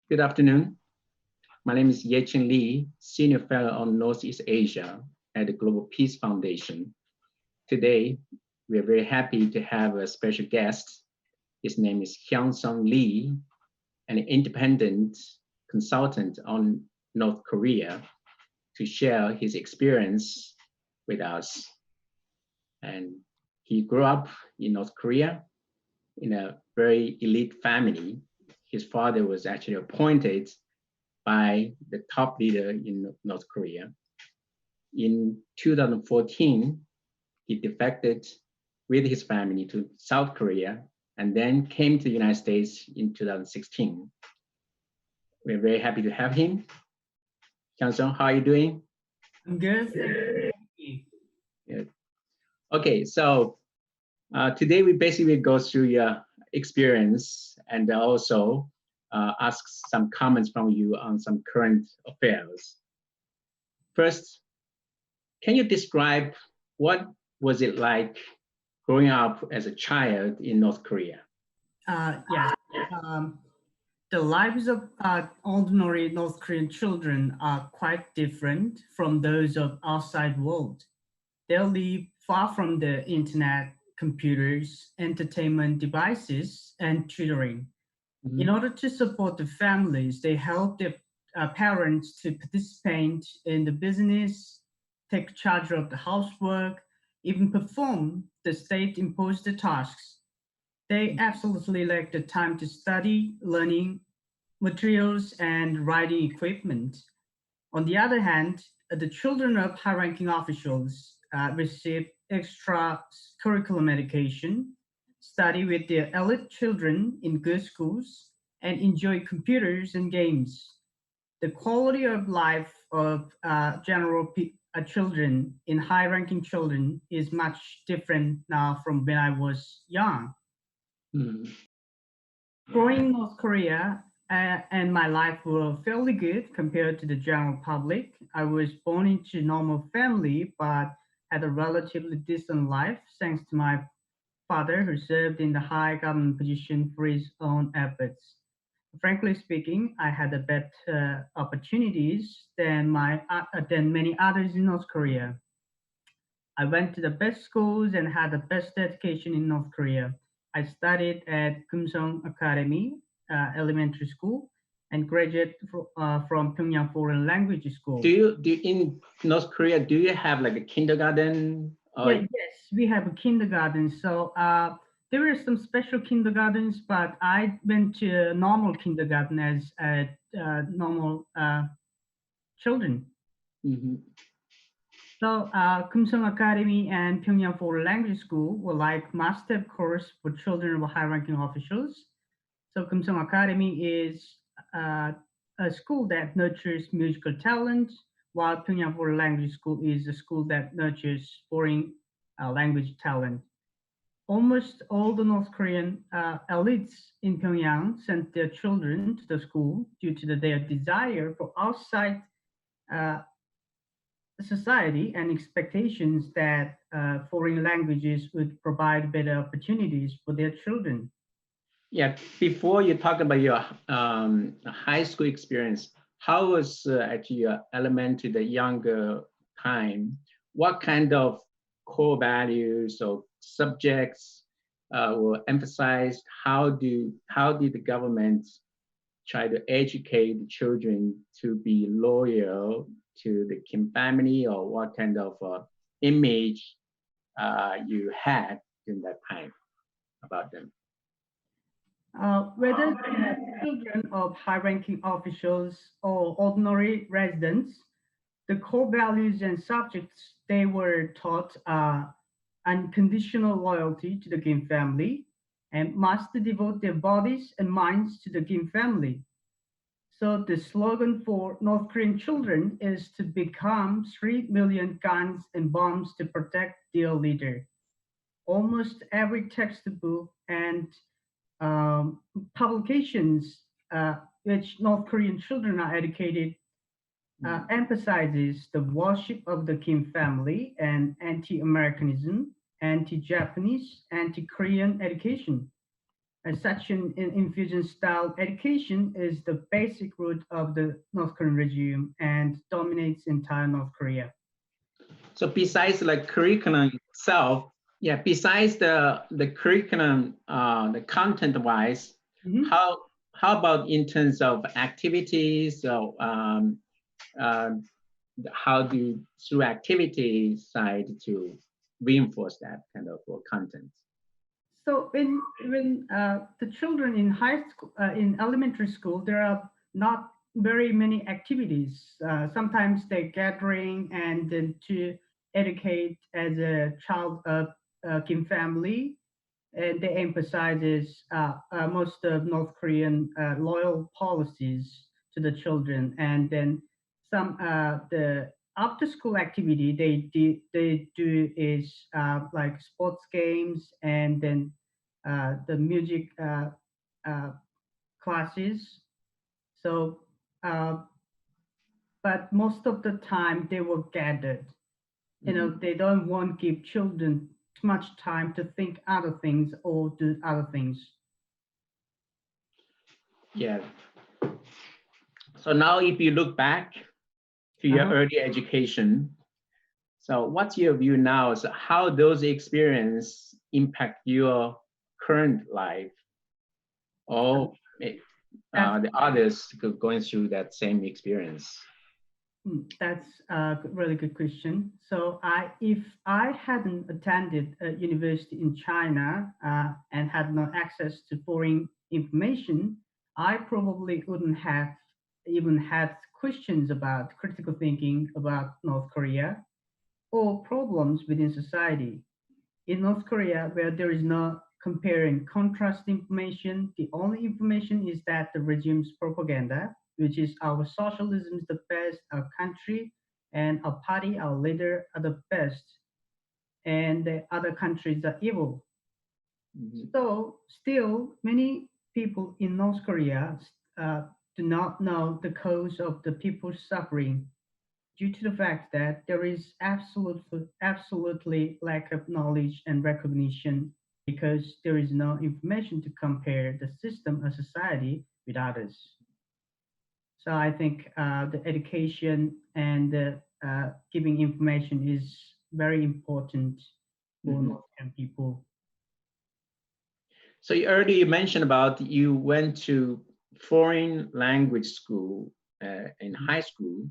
Good afternoon. My name is Hyun Lee, Senior Fellow on Northeast Asia at the Global Peace Foundation. Today, we are very happy to have a special guest. His name is Hyun Seong Lee, an independent consultant on North Korea, to share his experience with us. And he grew up in North Korea in a very elite family. His father was actually appointed by the top leader in North Korea. In 2014, he defected with his family to South Korea and then came to the United States in 2016. We're very happy to have him. Hyun-sung, how are you doing? I'm good. Thank you. Good. Okay, so today we basically go through your experience and also ask some comments from you on some current affairs. First, can you describe what was it like growing up as a child in North Korea? Yeah. The lives of ordinary North Korean children are quite different from those of outside world. They live far from the internet, computers, entertainment devices, and tutoring. Mhm. In order to support the families, they help their parents to participate in the business, take charge of the housework, even perform the state-imposed tasks. They absolutely lack the time to study, learning materials, and writing equipment. On the other hand, the children of high-ranking officials receive extra curriculum education, study with the elite children in good schools, and enjoy computers and games. The quality of life of children in high-ranking children is much different now from when I was young. Mm. Growing in North Korea and my life were fairly good compared to the general public. I was born into a normal family, but had a relatively decent life thanks to my father, who served in the high government position for his own efforts. Frankly speaking, I had a better opportunities than many others in North Korea. I went to the best schools and had the best education in North Korea. I studied at Kumsong Academy Elementary School and graduated from Pyongyang Foreign Language School. Do you in North Korea, do you have like a kindergarten? Yeah, yes, we have a kindergarten. So there are some special kindergartens, but I went to a normal kindergarten as normal children. Mhm. So Kumsong Academy and Pyongyang Foreign Language School were like master course for children of high-ranking officials. So Kumsong Academy is a school that nurtures musical talent, while Pyongyang Foreign Language School is a school that nurtures foreign language talent. Almost all the North Korean elites in Pyongyang sent their children to the school due to their desire for outside uh, society and expectations that foreign languages would provide better opportunities for their children. Yeah, before you talk about your high school experience, how was actually your elementary, the younger time? What kind of core values or subjects were emphasized? How did the government try to educate the children to be loyal to the Kim family, or what kind of image you had in that time about them? Whether they are children of high-ranking officials or ordinary residents, the core values and subjects they were taught are unconditional loyalty to the Kim family and must devote their bodies and minds to the Kim family. So the slogan for North Korean children is to become 3 million guns and bombs to protect their leader. Almost every textbook and um, publications which North Korean children are educated emphasizes the worship of the Kim family and anti-Americanism, anti-Japanese, anti-Korean education. such an infusion style education is the basic root of the North Korean regime and dominates entire North Korea. So besides the curriculum itself, yeah, besides the curriculum, the content wise, Mhm. how about in terms of activities? So how do you, through activity side to reinforce that kind of content? So when the children in high school, in elementary school, there are not very many activities. Sometimes they're gathering and then to educate as a child of Kim family, and they emphasizes most of North Korean loyal policies to the children, and then some the after school activity they do is like sports games and then the music uh, classes. So, uh, but most of the time they were gathered. You know, Mhm. they don't want to give children too much time to think other things or do other things. Yeah. So now if you look back to your Uh-huh. early education, so what's your view now? So how those experience impact your current life or That's the others going through that same experience? that's a really good question. So, if I hadn't attended a university in China and had no access to foreign information, I probably wouldn't have even had questions about critical thinking about North Korea or problems within society. In North Korea, where there is no compare and contrast information, the only information is that the regime's propaganda, which is our socialism is the best, our country and our party, our leader are the best, and the other countries are evil. Mhm. So, still, many people in North Korea uh, do not know the cause of the people's suffering due to the fact that there is absolutely lack of knowledge and recognition because there is no information to compare the system of society with others. So I think the education and the giving information is very important for Mhm. North Korean people. So you already mentioned about you went to foreign language school in high school.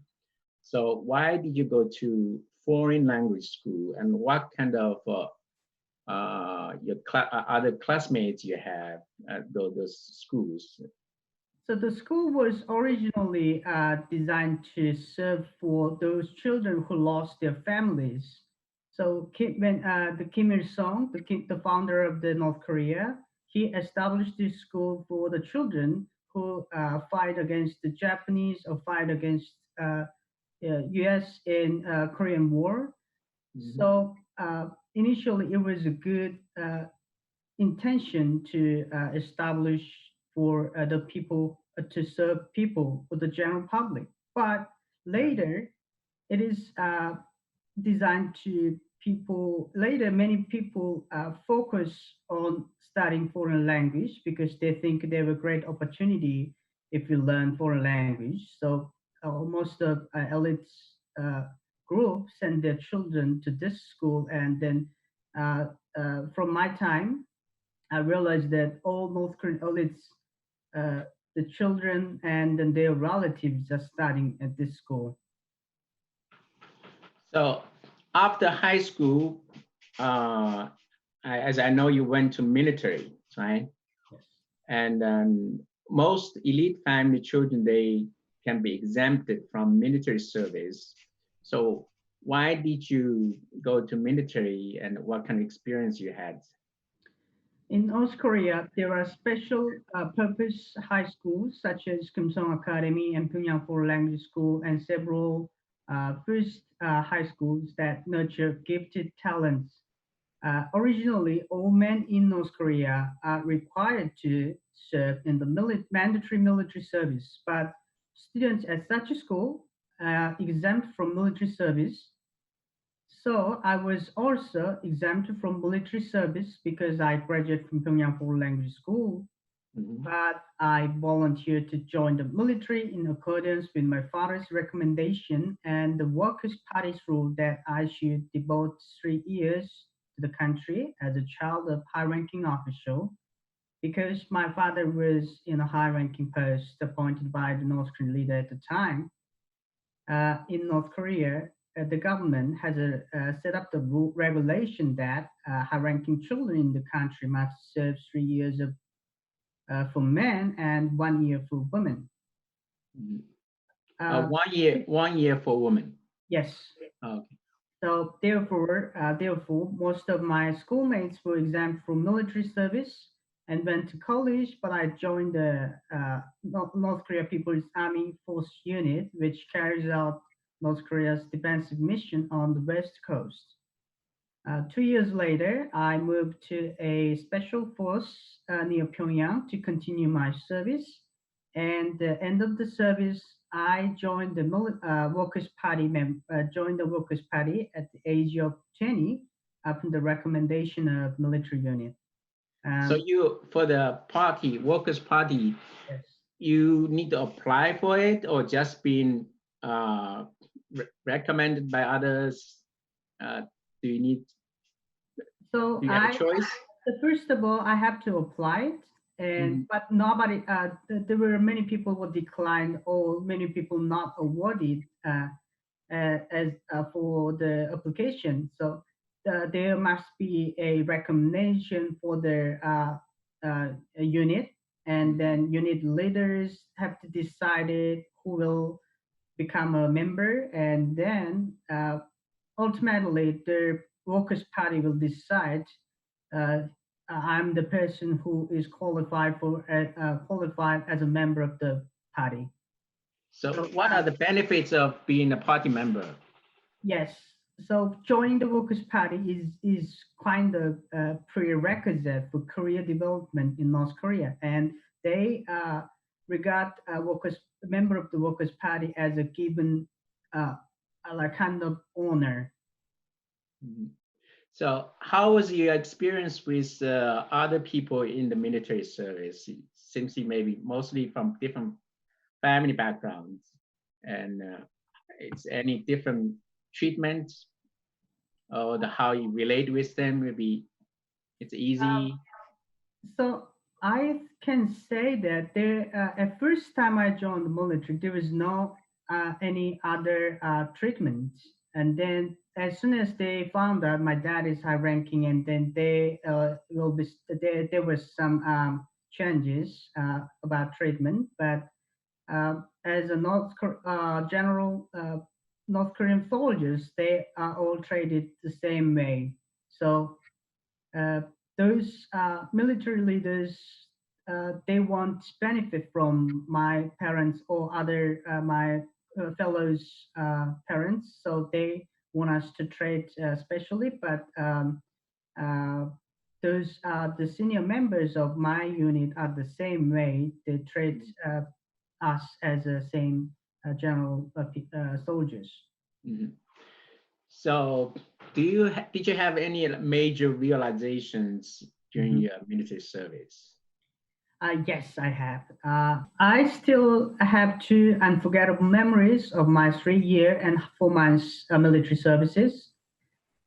So why did you go to foreign language school, and what kind of your other classmates you have at those schools? So the school was originally designed to serve for those children who lost their families. So when the Kim Il Sung, the founder of the North Korea, he established this school for the children who fight against the Japanese or fight against U.S. in Korean War. Mhm. So initially, it was a good intention to establish for the people to serve people for the general public. But Right. later, it is designed to people. Later, many people focus on studying foreign language because they think they have a great opportunity if you learn foreign language. So most of elites group send their children to this school, and then uh, from my time I realized that all North Korean elites, the children and then their relatives are studying at this school. So after high school, uh, as I know, you went to military, right? Yes. And most elite family children, they can be exempted from military service. So why did you go to military, and what kind of experience you had? In North Korea, there are special purpose high schools such as Kumsong Academy and Pyongyang Foreign Language School and several first high schools that nurture gifted talents. Originally, all men in North Korea are required to serve in the mandatory military service, but students at such a school exempt from military service. So I was also exempted from military service because I graduated from Pyongyang Foreign Language School, Mhm. but I volunteered to join the military in accordance with my father's recommendation and the Workers' Party's rule that I should devote 3 years to the country as a child of high-ranking official because my father was in a high-ranking post appointed by the North Korean leader at the time. In North Korea, the government has set up the regulation that high-ranking children in the country must serve 3 years for men and 1 year for women. Mhm. Uh, 1 year for women. yes. Okay. So therefore, most of my schoolmates were exempt from military service and went to college. But I joined the North Korea People's Army Force Unit, which carries out North Korea's defensive mission on the west coast. 2 years later, I moved to a special force near Pyongyang to continue my service. And the end of the service, I joined the Workers' Party. Joined the Workers' Party at the age of 20, upon the recommendation of military unit. So Um, you, for the party, Workers' Party, yes. you need to apply for it or just been recommended by others? Uh, do you need, So do you have a choice? first of all, I have to apply it, and Mhm. but nobody. There were many people who declined, or many people not awarded as for the application. So there must be a recommendation for the unit, and then unit leaders have to decide it who will become a member, and then ultimately the Workers' Party will decide uh, I'm the person who is qualified as a member of the party. So So what are the benefits of being a party member? yes, so joining the Workers' Party is kind of a prerequisite for career development in North Korea, and they regard workers a member of the Workers' Party as a given uh, like kind of honor. Mhm. So how was your experience with other people in the military service? It seems you maybe mostly from different family backgrounds, and it's any different treatment or the how you relate with them, maybe it's easy. So I can say that there, at first time I joined the military, there was no any other treatment. And then as soon as they found out my dad is high ranking, and then they will be there was some changes about treatment. But as a general North Korean soldiers, they are all treated the same way. So uh, those military leaders they want benefit from my parents or other my fellows parents, so they want us to trade specially. But uh, those the senior members of my unit are the same way. They treat us as the same general soldiers. Mhm. So did you have any major realizations during Mhm. your military service? Yes, I have. I still have two unforgettable memories of my 3 year and 4 months military services.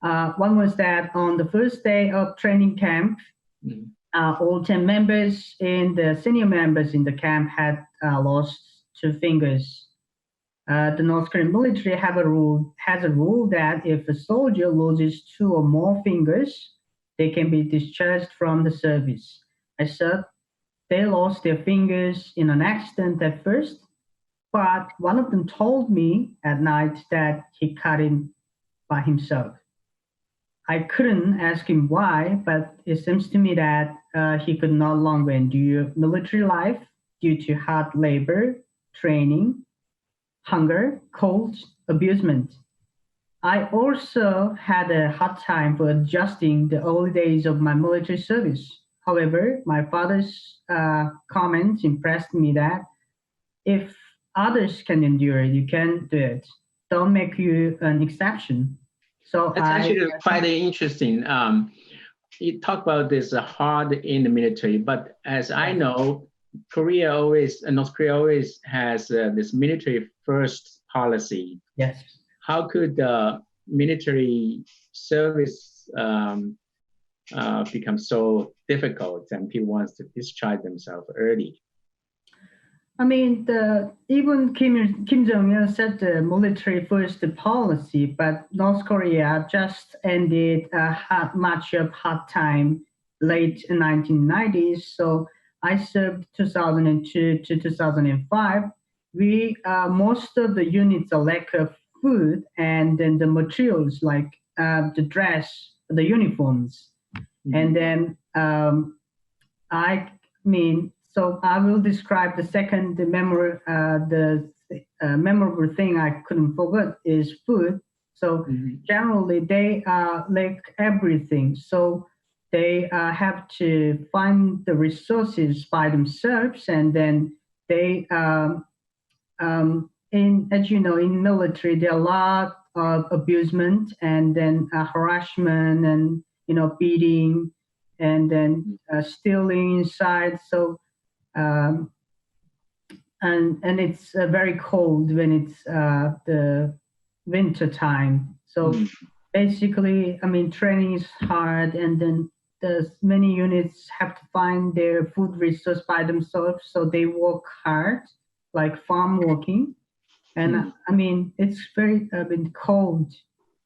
One was that on the first day of training camp, Mhm. all 10 members in the senior members in the camp had lost 2 fingers. The North Korean military has a rule that if a soldier loses 2 or more fingers, they can be discharged from the service. I said they lost their fingers in an accident at first, but one of them told me at night that he cut him by himself. I couldn't ask him why, but it seems to me that he could no longer endure military life due to hard labor, training, hunger, cold, abusement. I also had a hard time for adjusting the early days of my military service. However, my father's comments impressed me that if others can endure it, you can do it. Don't make you an exception. So That's actually quite interesting. You talk about this hard in the military, but as I know, North Korea always has this military first policy. Yes. How could the military service become so difficult and people want to discharge themselves early? I mean, even Kim Jong-un set the military first policy, but North Korea just ended much of hard time late 1990s. So I served 2002 to 2005. We most of the units are lack of food and then the materials like the dress, the uniforms, and then I mean, so I will describe the second memorable thing I couldn't forget is food. So generally they lack everything. So they have to find the resources by themselves, and then they as you know, in military there are a lot of abusement and then harassment and beating and then stealing inside. So and it's very cold when it's the winter time. So basically, I mean, training is hard, and then many units have to find their food resource by themselves. So they work hard, like farm working, and I mean, it's very cold,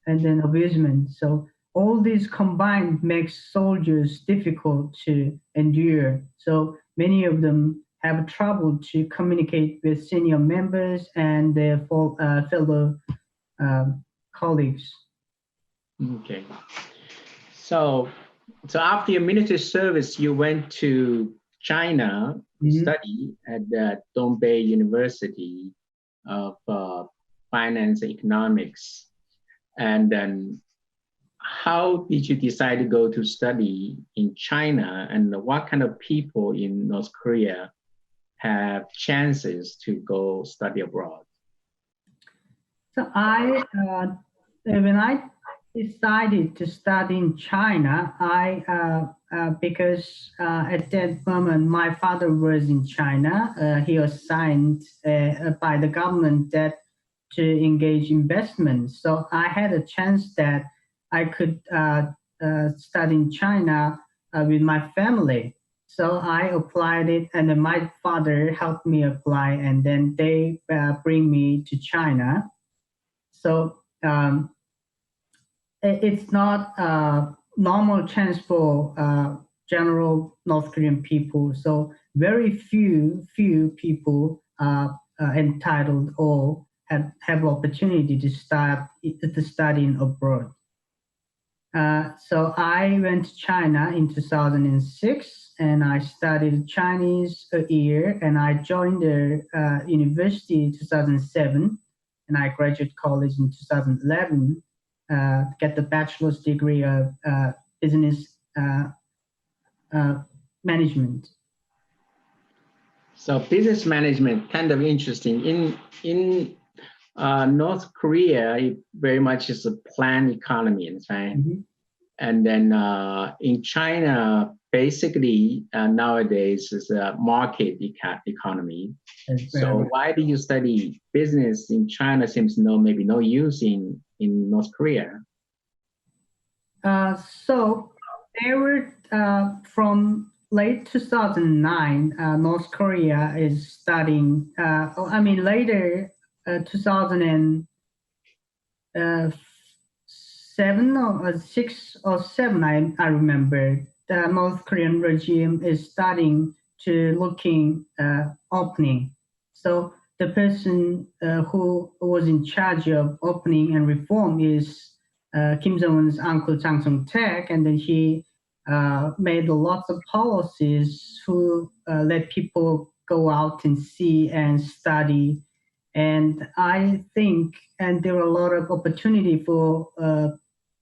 and then abusement. So all these combined makes soldiers difficult to endure. So many of them have trouble to communicate with senior members and their fellow colleagues. Okay. So after your military service, you went to China to study at the Dongbei University of Finance and Economics. And then how did you decide to go to study in China, and what kind of people in North Korea have chances to go study abroad? So when I decided to study in China, because at that moment my father was in China. He was signed by the government that to engage investments. So I had a chance that I could study in China with my family. So I applied it, and then my father helped me apply, and then they bring me to China. So it's not a normal chance for general North Korean people. So very few people are entitled or have opportunity to study abroad. So I went to China in 2006, and I studied Chinese a year, and I joined the university in 2007, and I graduated college in 2011, get the bachelor's degree of business management. So business management, kind of interesting. In North Korea, it very much is a planned economy, right? And then in China, basically nowadays is a market economy. So why do you study business in China? Seems maybe no use in North Korea. So they were from late 2009. North Korea is studying. I mean later 2007 or 6 or 7, I remember, the North Korean regime is starting to looking opening. So the person who was in charge of opening and reform is Kim Jong-un's uncle Jang Song-taek, and then he made lots of policies to let people go out and see and study. And I think, and there are a lot of opportunity for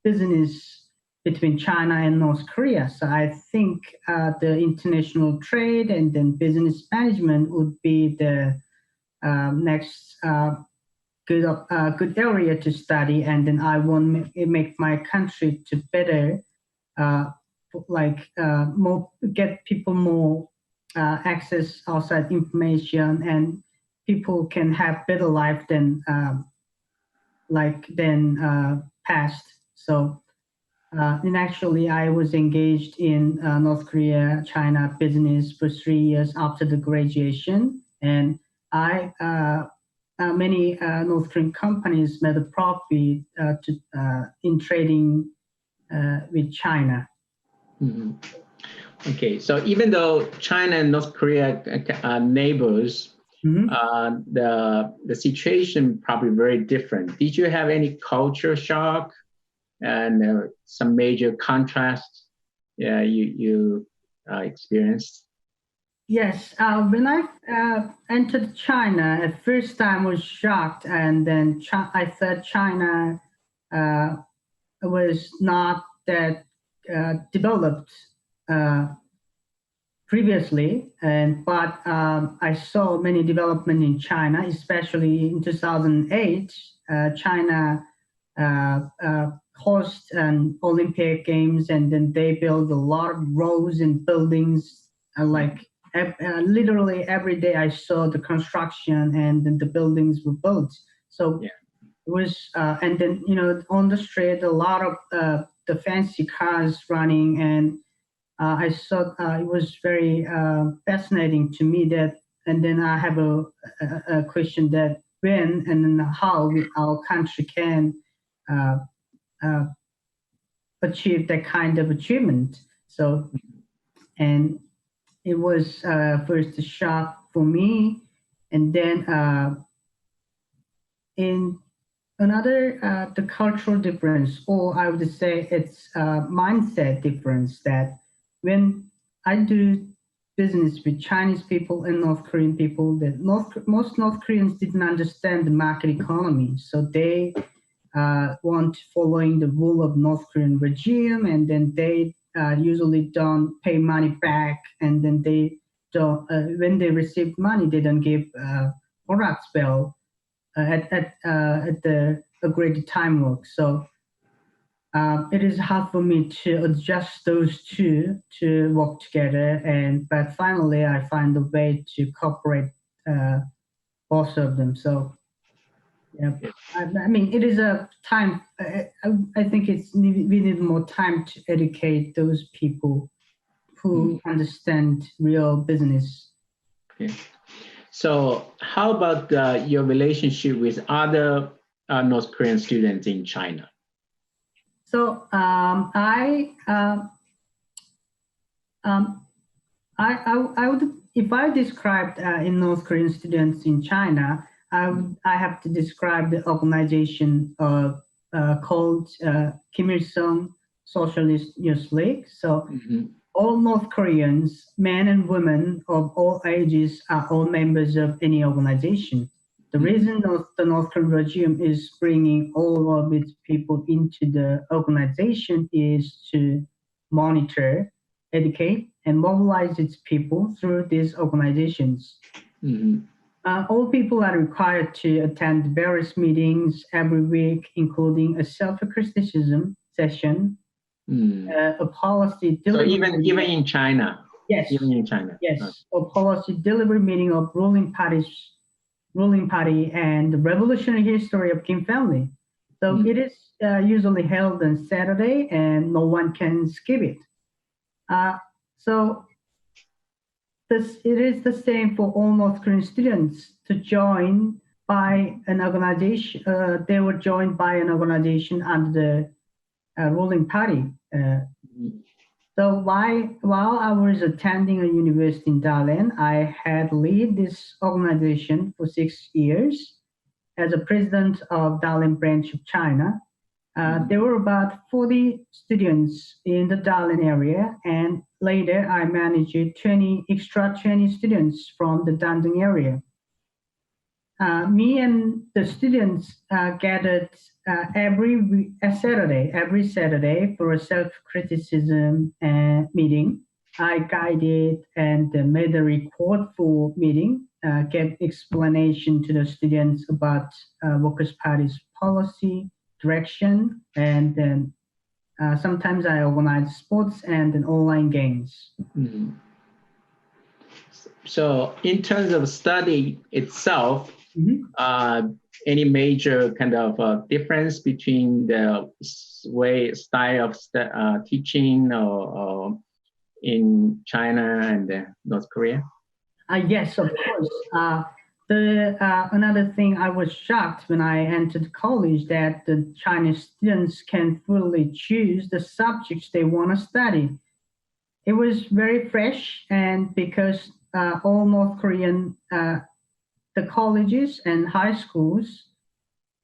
business between China and North Korea. So I think the international trade and then business management would be the next good area to study, and then I want to make my country to better, more get people more access outside information, and people can have better life than past. So. And actually, I was engaged in North Korea, China business for 3 years after the graduation, and many North Korean companies made a profit in trading with China. Mm-hmm. Okay, so even though China and North Korea are neighbors, the situation probably very different. Did you have any culture shock and some major contrasts you experienced? Yes, when I entered China, at first time I was shocked, and then I thought China was not that developed previously, but I saw many development in China, especially in 2008. China host an Olympic Games, and then they build a lot of roads and buildings. Literally every day I saw the construction, and then the buildings were built. So it was, and then on the street a lot of the fancy cars running, and I saw it was very fascinating to me that. And then I have a question that when and then how our country can achieve that kind of achievement. So, and it was first a shock for me, and then in another the cultural difference, or I would say it's mindset difference, that when I do business with Chinese people and North Korean people, that most North Koreans didn't understand the market economy, so they want following the rule of North Korean regime, and then they usually don't pay money back, and then they don't. When they receive money, they don't give products well at the agreed time work. So it is hard for me to adjust those two to work together, but finally I find a way to cooperate both of them. So. Yeah, I mean, it is a time. I think we need more time to educate those people who understand real business. Okay. So, how about your relationship with other North Korean students in China? So, I would, if I described in North Korean students in China, I have to describe the organization called Kim Il-sung Socialist Youth League. So all North Koreans, men and women of all ages, are all members of any organization. The reason the North Korean regime is bringing all of its people into the organization is to monitor, educate, and mobilize its people through these organizations. All people are required to attend various meetings every week, including a self-criticism session, a policy delivery. So even in China. Yes. Even in China. Yes. Okay. A policy delivery meeting of ruling party and the revolutionary history of Kim family. So it is usually held on Saturday, and no one can skip it. So it is the same for all North Korean students to join by an organization. They were joined by an organization under the ruling party. So while I was attending a university in Dalian, I had led this organization for 6 years as a president of Dalian branch of China. There were about 40 students in the Dalian area, and later I managed 20 students from the Dandong area. Me and the students gathered every Saturday for a self-criticism meeting. I guided and made a report for meeting, give explanation to the students about Workers' Party's policy, direction, and then sometimes I organize sports and then online games. Mhm. So in terms of study itself, any major kind of difference between the style of teaching or in China and North Korea? Yes, of course. Another thing I was shocked when I entered college that the Chinese students can fully choose the subjects they want to study. It was very fresh, and because all North Korean the colleges and high schools,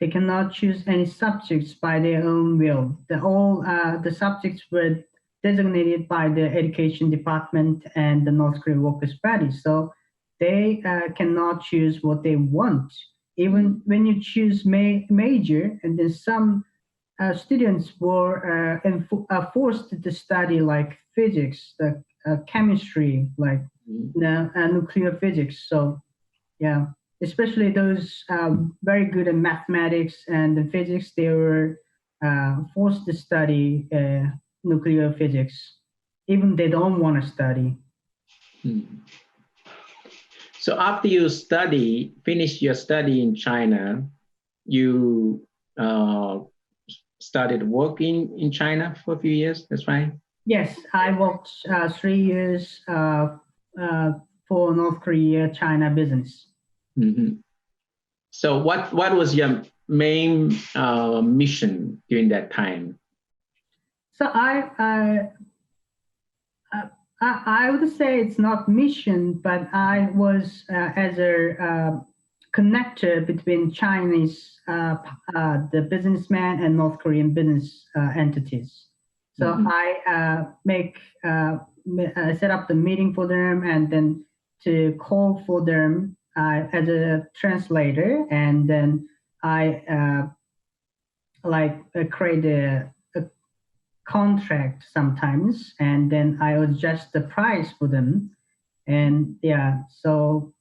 they cannot choose any subjects by their own will. The subjects were designated by the education department and the North Korean Workers' Party. So they cannot choose what they want. Even when you choose major, and then some students were forced to study like physics, the chemistry, like nuclear physics. So yeah, especially those very good in mathematics and physics, they were forced to study nuclear physics, even they don't want to study. So after you finish your study in China, you started working in China for a few years, that's right? Yes, I worked 3 years for North Korea China business. So what was your main mission during that time? So I would say it's not mission, but I was as a connector between Chinese the businessman and North Korean business entities. So I set up the meeting for them, and then to call for them as a translator, and then I create a contract sometimes, and then I adjust the price for them, and yeah, so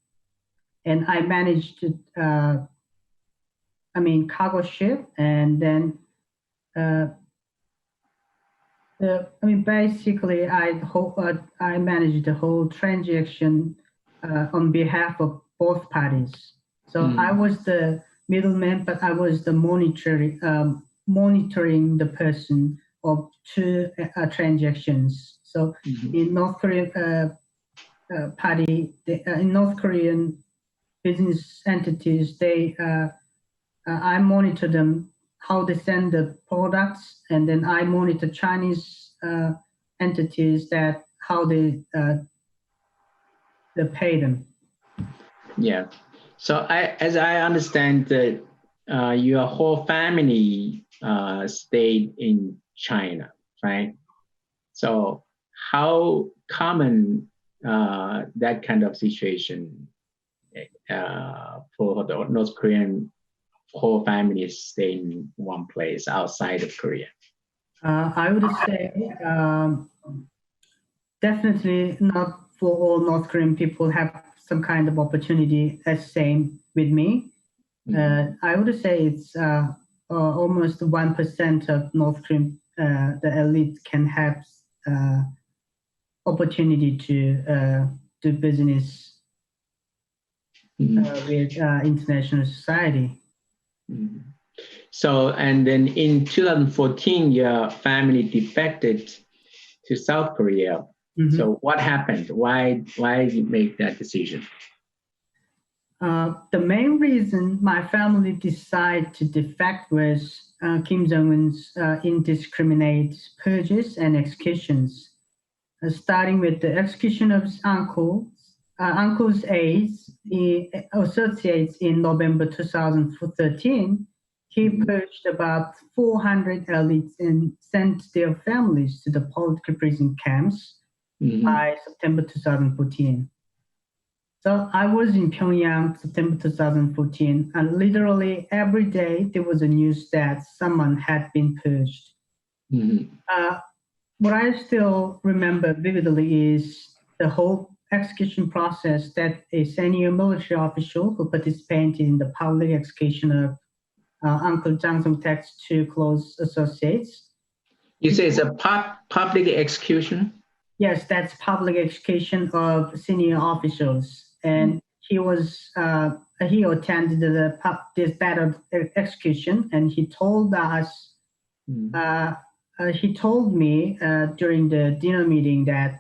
and I managed to cargo ship, and then basically I managed the whole transaction on behalf of both parties. So I was the middleman, but I was the monitoring the person of two transactions. So in North Korean in North Korean business entities, I monitor them how they send the products, and then I monitor Chinese entities that how they pay them. Yeah. So as I understand that your whole family stayed in China, right? So how common that kind of situation for the North Korean whole family stay in one place outside of Korea? I would say definitely not for all North Korean people have some kind of opportunity as same with me. I would say it's almost 1% of North Korean, the elite can have opportunity to do business with international society. So, and then in 2014, your family defected to South Korea. So what happened? Why did you make that decision? The main reason my family decided to defect was Kim Jong-un's indiscriminate purges and executions, starting with the execution of his uncle's aides, associates in November 2013. He purged about 400 elites and sent their families to the political prison camps by September 2014. So I was in Pyongyang September 2014, and literally every day there was a news that someone had been purged. What I still remember vividly is the whole execution process that a senior military official who participated in the public execution of Uncle Jang Song-taek's two close associates. You say it's a public execution? Yes, that's public execution of senior officials, and he attended this battle execution, and he told us, he told me during the dinner meeting that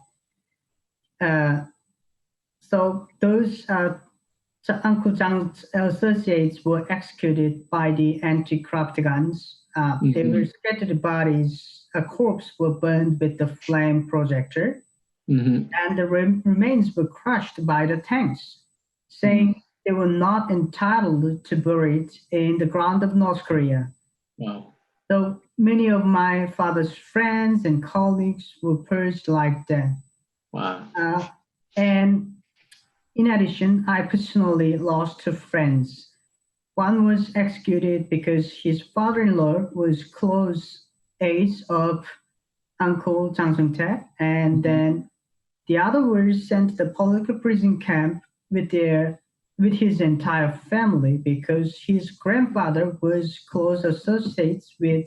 so those Uncle Zhang's associates were executed by the anti-craft guns. They were scattered bodies. A corpse were burned with the flame projector, and the remains were crushed by the tanks, saying they were not entitled to bury it in the ground of North Korea. Wow. So many of my father's friends and colleagues were purged like that. Wow. And in addition, I personally lost two friends. One was executed because his father-in-law was close aides of Uncle Jang Song-taek, and then the other was sent to the political prison camp with his entire family because his grandfather was close associates with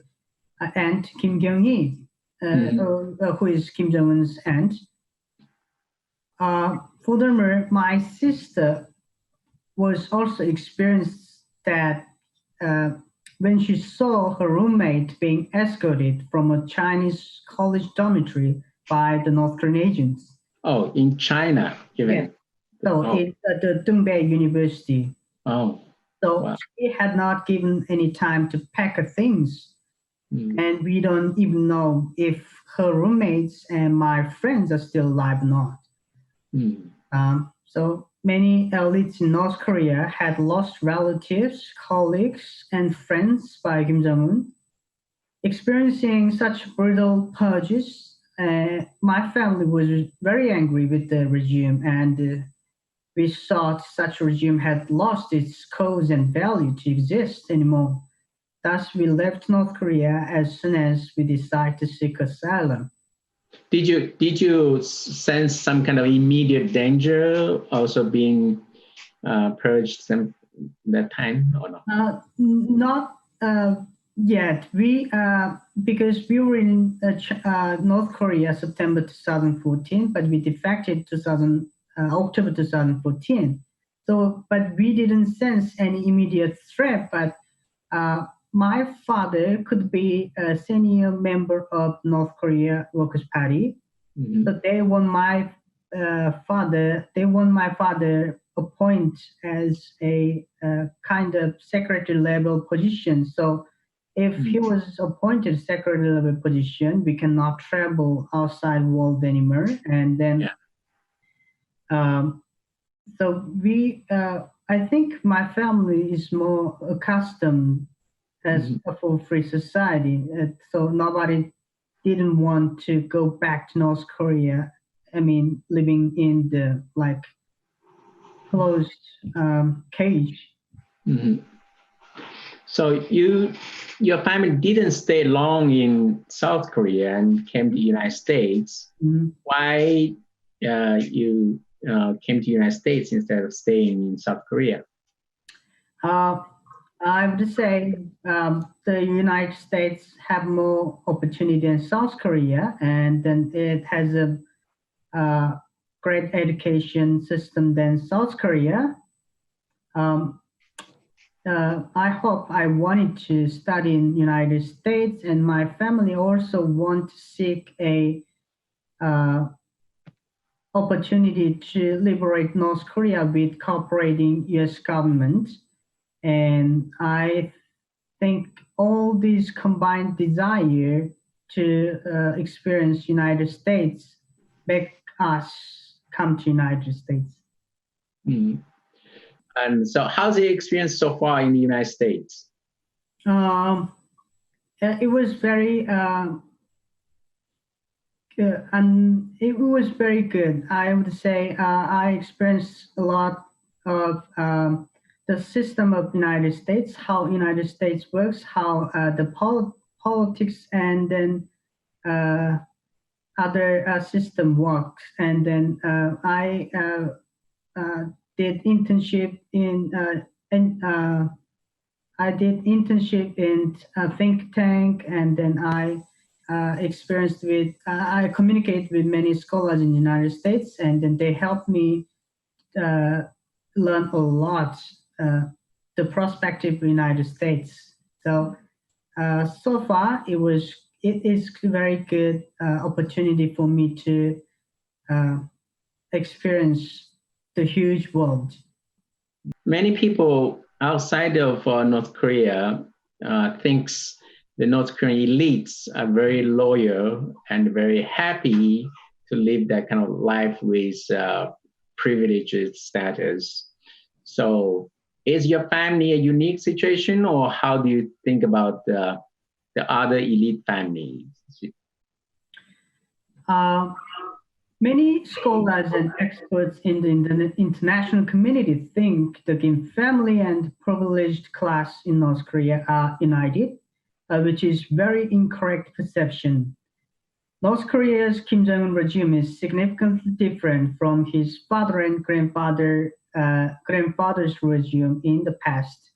Aunt Kim Kyung-hee, who is Kim Jong-un's aunt. Furthermore, my sister was also experienced that when she saw her roommate being escorted from a Chinese college dormitory by the North Korean agents. Oh, in China, even. Yeah. So at the Dongbei University. Oh. So wow. She had not given any time to pack her things. And we don't even know if her roommates and my friends are still alive or not. So many elites in North Korea had lost relatives, colleagues, and friends by Kim Jong-un. Experiencing such brutal purges, my family was very angry with the regime, and we thought such regime had lost its cause and value to exist anymore. Thus, we left North Korea as soon as we decided to seek asylum. Did you sense some kind of immediate danger also being purged that time or not? Not yet. We because we were in North Korea September 2014, but we defected October 2014. So, but we didn't sense any immediate threat. But my father could be a senior member of North Korea Workers' Party. So they want my father appoint as a kind of secretary level position. So if he was appointed secretary level position, we cannot travel outside world anymore. And then, so we, I think my family is more accustomed as a full free society. So nobody didn't want to go back to North Korea. I mean, living in the like closed cage. So your family didn't stay long in South Korea and came to the United States. Why you came to the United States instead of staying in South Korea? I would say the United States have more opportunity than South Korea, and then it has a great education system than South Korea. I wanted to study in United States, and my family also want to seek a opportunity to liberate North Korea with cooperating U.S. government. And I think all these combined desire to experience United States make us come to United States. And so how's the experience so far in the United States? It was very good, and it was very good. I would say I experienced a lot of the system of United States, how United States works, how the politics, and then other system works. And then I did internship in I did internship in a think tank, and then I I communicate with many scholars in the United States, and then they helped me uh, learn a lot the perspective of the United States. So so far it is very good opportunity for me to uh, experience the huge world. Many people outside of North Korea thinks the North Korean elites are very loyal and very happy to live that kind of life with privileged status. So, is your family a unique situation, or how do you think about the other elite families? Uh, Many scholars and experts in the international community think the Kim family and privileged class in North Korea are united, which is very incorrect perception. North Korea's Kim Jong-un regime is significantly different from his father and grandfather's regime in the past.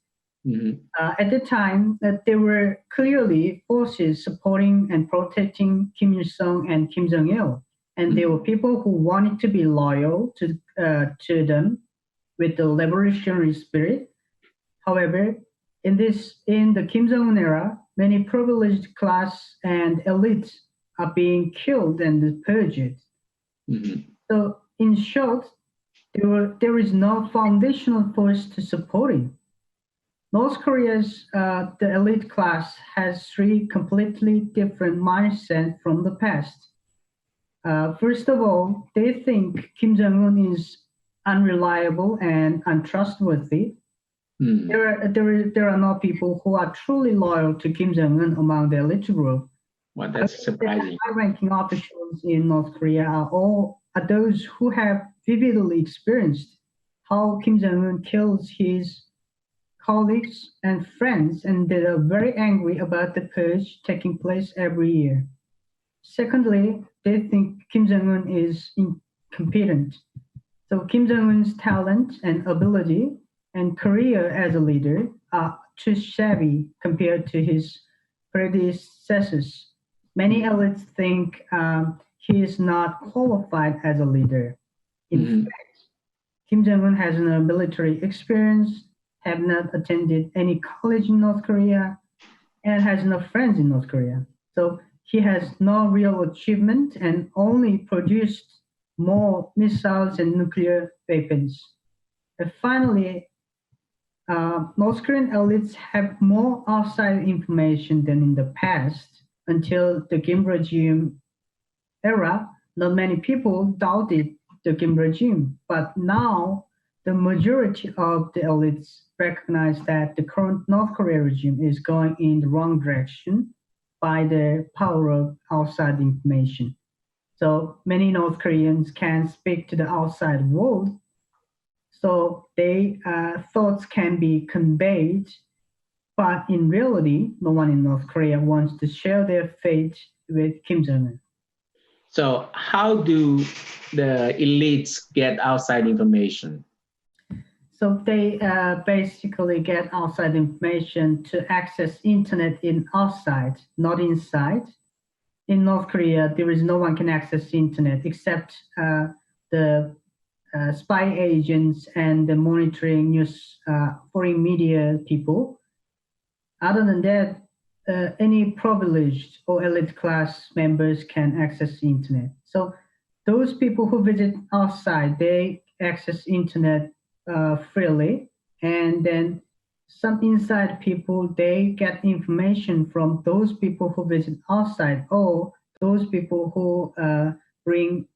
At the time, there were clearly forces supporting and protecting Kim Il-sung and Kim Jong-il, and there were people who wanted to be loyal to them with the revolutionary spirit. However, in the Kim Jong-un era, many privileged class and elites are being killed and purged. So, in short, there is no foundational force to support it. North Korea's the elite class has three completely different mindsets from the past. First of all, they think Kim Jong-un is unreliable and untrustworthy. There are no people who are truly loyal to Kim Jong-un among the elite group. Well, that's surprising. High-ranking officials in North Korea are those who have vividly experienced how Kim Jong-un kills his colleagues and friends, and they are very angry about the purge taking place every year. Secondly, they think Kim Jong-un is incompetent. So Kim Jong-un's talent and ability and career as a leader are too shabby compared to his predecessors. Many elites think he is not qualified as a leader. In fact, Kim Jong-un has no military experience, have not attended any college in North Korea, and has no friends in North Korea. So he has no real achievement and only produced more missiles and nuclear weapons. And finally, North Korean elites have more outside information than in the past. Until the Kim regime era, not many people doubted the Kim regime, but now the majority of the elites recognize that the current North Korea regime is going in the wrong direction by the power of outside information. So many North Koreans can speak to the outside world, so their thoughts can be conveyed, but in reality, no one in North Korea wants to share their fate with Kim Jong-un. So, how do the elites get outside information? So they basically get outside information to access internet in outside, not inside. In North Korea, there is no one can access internet except the spy agents and the monitoring news foreign media people. Other than that, any privileged or elite class members can access the internet. So those people who visit outside, they access internet freely, and then some inside people, they get information from those people who visit outside, or those people who bring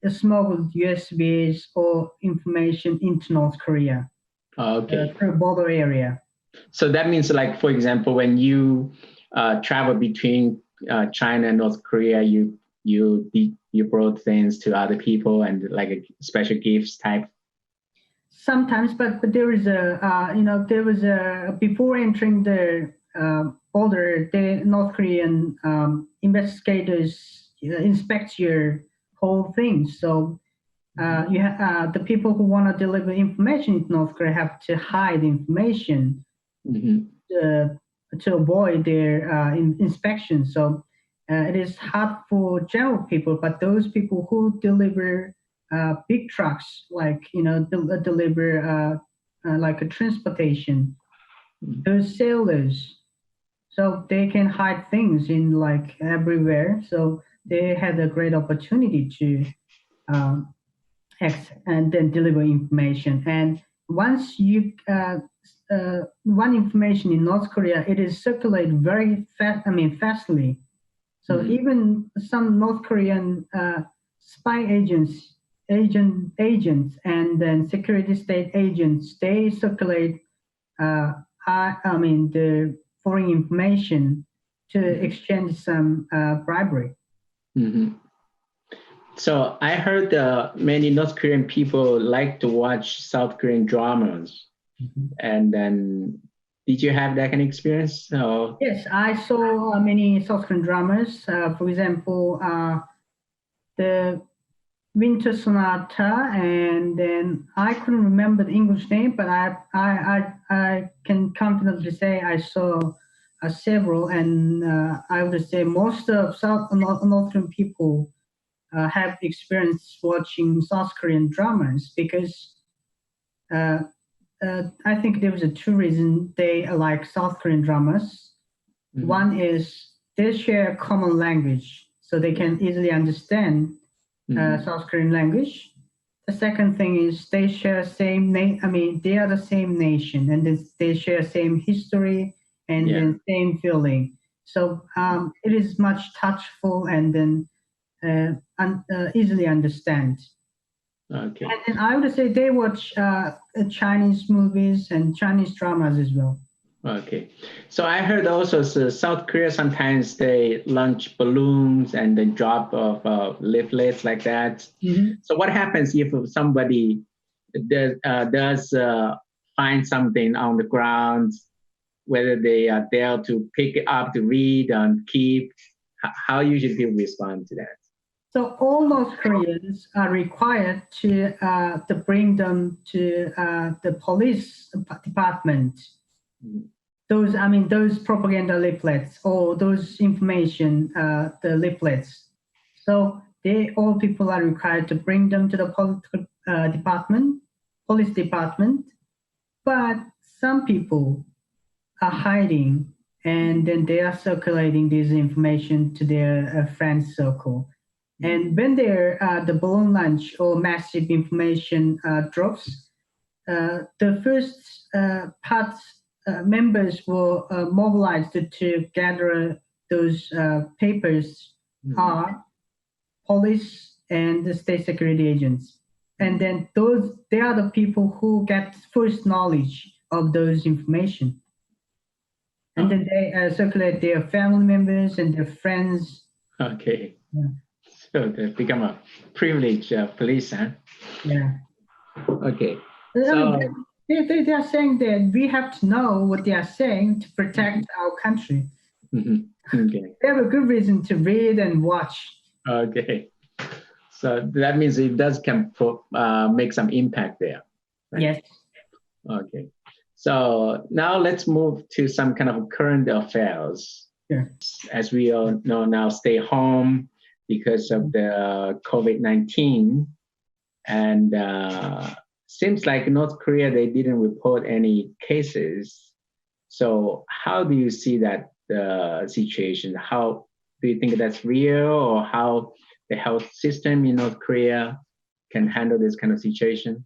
smuggled USBs or information into North Korea through border area. So that means, like, for example, when you travel between China and North Korea, you brought things to other people and like a special gifts type. Sometimes, but there is there was a before entering the border, the North Korean investigators inspect your whole thing. So the people who want to deliver information in North Korea have to hide information to avoid their inspection. So it is hard for general people, but those people who deliver big trucks, like deliver like a transportation, those sailors, so they can hide things in like everywhere. So they had a great opportunity to and then deliver information. And once you one information in North Korea, it is circulated very fast. I mean, fastly. So even some North Korean spy agents, and then security state agents, they circulate. I mean, the foreign information to exchange some bribery. So I heard many North Korean people like to watch South Korean dramas. And then, did you have that kind of experience? So... Yes, I saw many South Korean dramas. For example, the Winter Sonata, and then I couldn't remember the English name, but I can confidently say I saw several, and I would say most of North Korean people have experience watching South Korean dramas, because I think there was two reasons they like South Korean dramas. One is they share common language, so they can easily understand South Korean language. The second thing is they share same name. I mean, they are the same nation, and they share same history and then same feeling. So it is much touchful and then easily understand. Okay. And then I would say they watch Chinese movies and Chinese dramas as well. Okay. So I heard also South Korea, sometimes they launch balloons and then drop of leaflets like that. So what happens if somebody does find something on the ground, whether they are there to pick it up, to read and keep? How usually people respond to that? So all North Koreans are required to bring them to the police department. Those propaganda leaflets or those information, the leaflets. So all people are required to bring them to the police department. But some people are hiding, and then they are circulating this information to their friend circle. And when the balloon launch or massive information drops, the first members were mobilized to gather those papers are police and the state security agents. And then they are the people who get first knowledge of those information. And then they circulate their family members and their friends. Okay. Yeah. So they become a privileged police, huh? Yeah. Okay. So they are saying that we have to know what they are saying to protect our country. Okay. They have a good reason to read and watch. Okay. So that means it does make some impact there. Right? Yes. Okay. So now let's move to some kind of current affairs. Yeah. As we all know now, stay home because of the COVID-19, and seems like North Korea, they didn't report any cases. So how do you see that situation? How do you think that's real, or how the health system in North Korea can handle this kind of situation?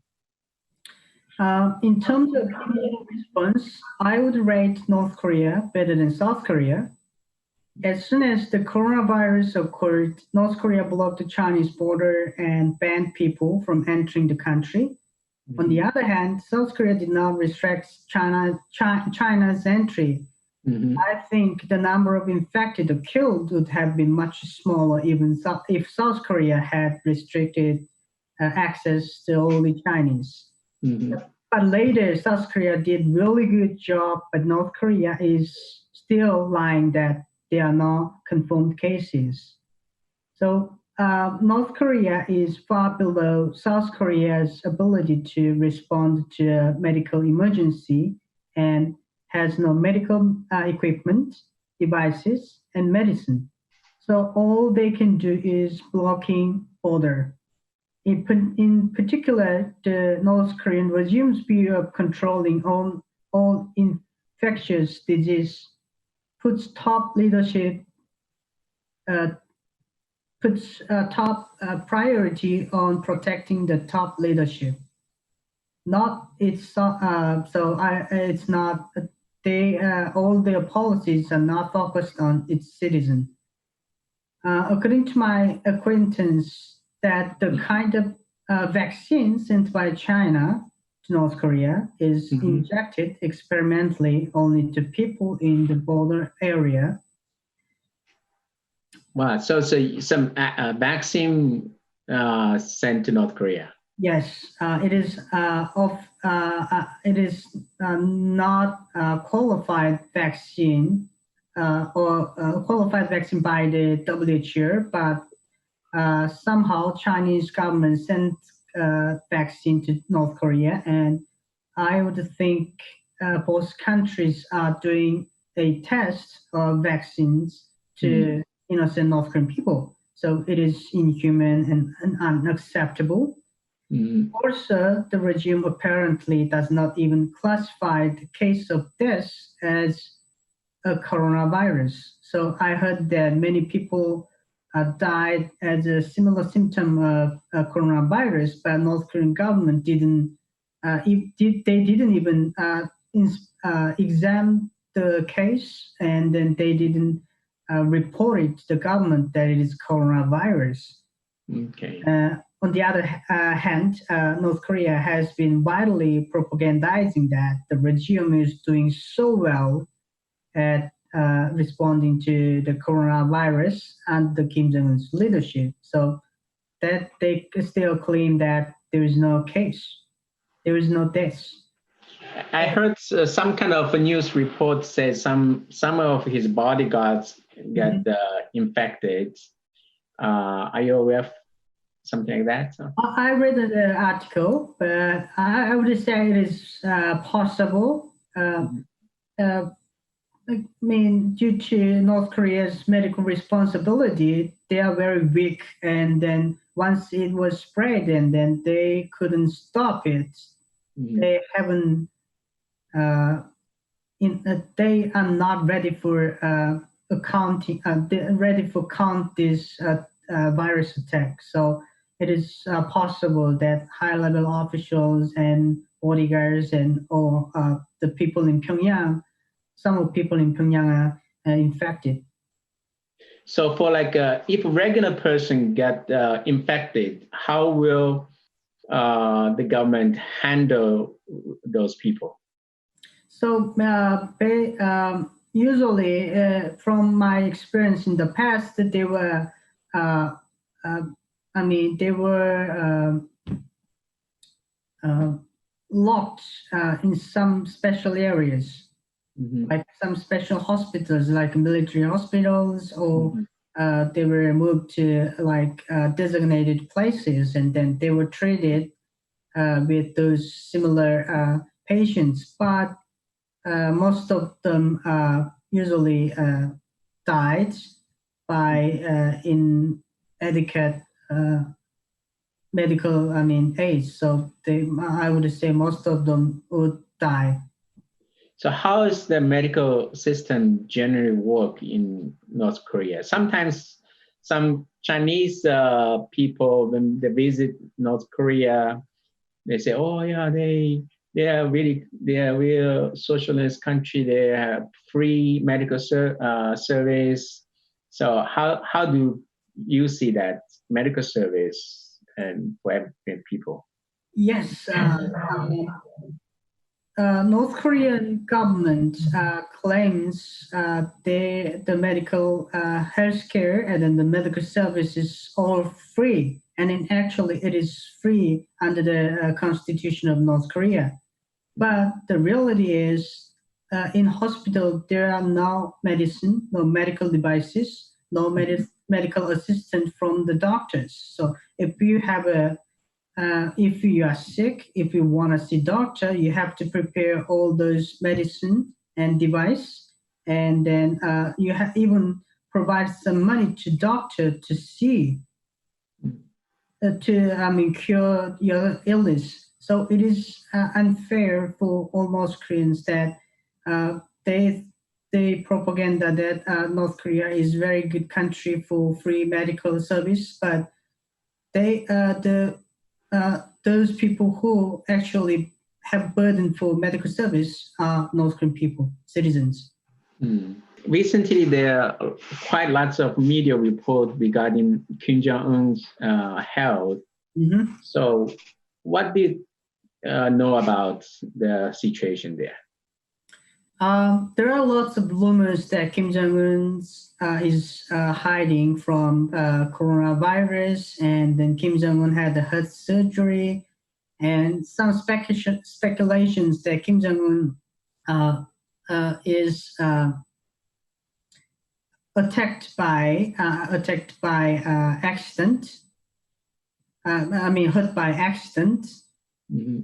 In terms of immediate response, I would rate North Korea better than South Korea. As soon as the coronavirus occurred, North Korea blocked the Chinese border and banned people from entering the country. On the other hand, South Korea did not restrict China's entry. I think the number of infected or killed would have been much smaller even if South Korea had restricted access to only Chinese. But later, South Korea did really good job, but North Korea is still lying that they are not confirmed cases. So North Korea is far below South Korea's ability to respond to a medical emergency and has no medical equipment, devices, and medicine. So all they can do is blocking border. In particular, the North Korean regime's view of controlling all infectious disease puts top leadership uh, puts top priority on protecting the top leadership. Not it's it's not they all their policies are not focused on its citizen. According to my acquaintance, that the kind of vaccine sent by China to North Korea is injected experimentally only to people in the border area. Wow, so some vaccine sent to North Korea. Yes, it is not qualified vaccine or qualified vaccine by the WHO, but somehow Chinese government sent vaccine to North Korea, and I would think both countries are doing a test of vaccines to innocent North Korean people. So it is inhuman and unacceptable. Also, the regime apparently does not even classify the case of death as a coronavirus. So I heard that many people died as a similar symptom of coronavirus, but North Korean government didn't even examine the case, and then they didn't report it to the government that it is coronavirus. Okay. On the other hand, North Korea has been widely propagandizing that the regime is doing so well at responding to the coronavirus and the Kim Jong-un's leadership. So that they still claim that there is no case, there is no death. I heard some kind of a news report says some of his bodyguards get infected. Are you aware of something like that? So? I read the article, but I would say it is possible. I mean, due to North Korea's medical responsibility, they are very weak. And then once it was spread, and then they couldn't stop it. They haven't. They are not ready for count this virus attack. So it is possible that high-level officials and bodyguards and all the people in Pyongyang, some of the people in Pyongyang are infected. So for like, if a regular person get infected, how will the government handle those people? So usually, from my experience in the past, they were, they were locked in some special areas, like some special hospitals, like military hospitals, or they were moved to like designated places, and then they were treated with those similar patients. But most of them usually died by inadequate medical, aid. So I would say most of them would die. So how does the medical system generally work in North Korea? Sometimes some Chinese people, when they visit North Korea, they say, "Oh yeah, they are real socialist country. They have free medical service." So how do you see that medical service and for every people? Yes, North Korean government claims the medical healthcare and then the medical service is all free, and actually it is free under the constitution of North Korea. But the reality is, in hospital there are no medicine, no medical devices, no medical assistance from the doctors. So if you have if you are sick, if you want to see doctor, you have to prepare all those medicine and device, and then you have even provide some money to doctor to see cure your illness. So it is unfair for all North Koreans that they propaganda that North Korea is very good country for free medical service, but those people who actually have burden for medical service are North Korean people, citizens. Recently, there are quite lots of media report regarding Kim Jong-un's health. So what do you know about the situation there? There are lots of rumors that Kim Jong-un is hiding from coronavirus, and then Kim Jong-un had the heart surgery, and some speculations that Kim Jong-un is attacked by accident. Hurt by accident.